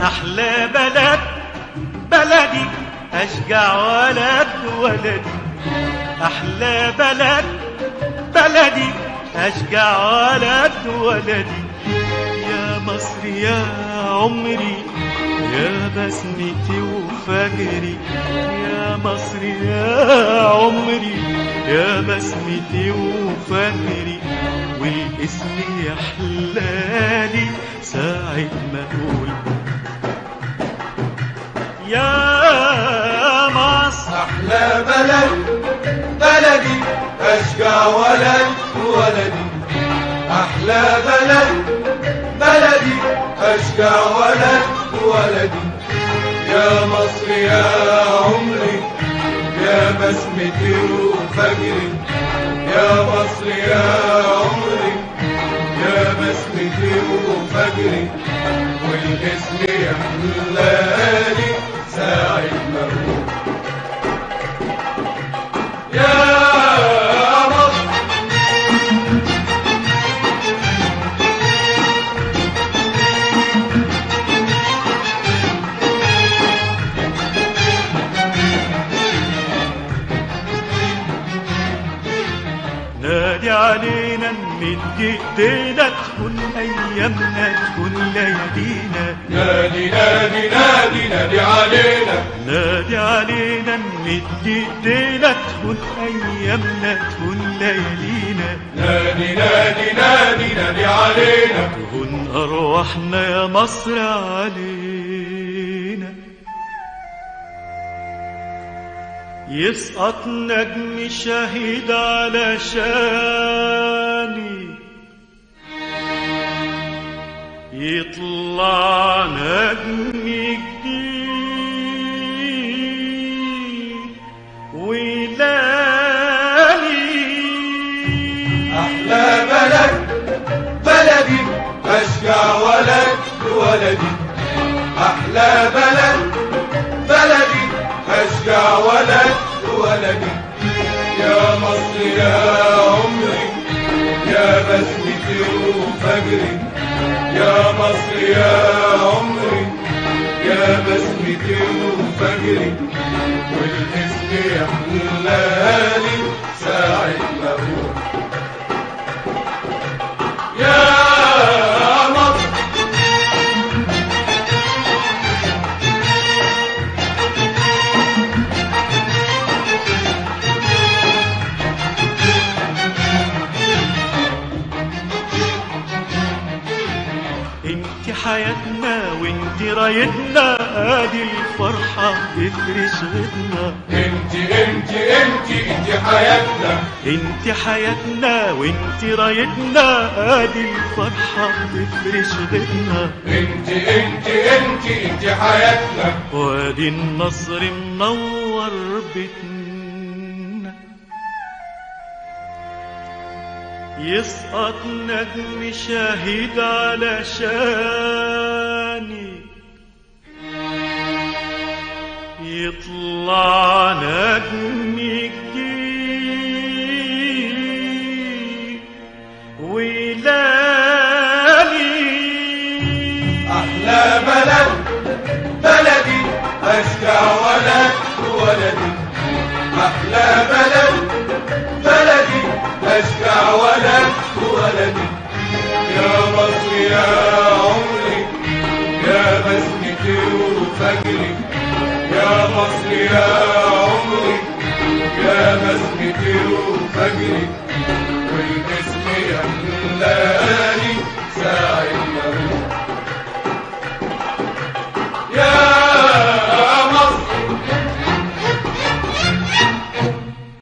أحلى بلد بلدي أشجع ولدي. أحلى بلد بلدي أشجع ولدي. يا مصر يا عمري يا بسمتي وفجري. يا مصر يا عمري يا بسمتي وفجري. والاسم يحلالي ساعة ما أقول يا مصر. أحلى بلد بلدي أشجع ولدي. أحلى بلد بلدي أشجع ولدي. يا مصر يا عمري يا بسمتي وفجري. يا مصر يا عمري يا بسمتي وفجري. والاسم يحلالي ساعة ما أقول يا مصر. نادي علينا نمد ايدينا تكون ايامنا تكون ليالينا. نادي نادي نادي نادي علينا. نادي علينا نمد ايدينا تكون ايامنا تكون ليالينا. نادي نادي نادي نادي علينا. تهون ارواحنا يا مصر علينا. يسقط نجم شهيد على شاني. يطلع نجم جديد ويلالي. أحلى بلد بلدي أشجع ولدي. أحلى بلد بلدي أشجع ولدي. يا مصر يا عمري يا بسمتي وفجري. يا مصر يا عمري يا بسمتي وفجري. والاسم يحلالي ساعة ما أقول يا مصر. انت حياتنا وانت رايتنا ادي الفرحة تفرش غدنا. انت حياتنا. انت حياتنا وانت رايتنا ادي الفرحة تفرش غدنا. انت حياتنا. وادي النصر منور بيتنا. يسقط نجم شهيد على شاني. يطلع نجم جديد ويلالي. أحلى بلد بلدي أشجع ولدي. أحلى بلد بلدي أشجع ولدي. يا مصر يا عمري يا بسمتي وفجري. يا مصر يا عمري يا بسمتي وفجري. والاسم يحلالي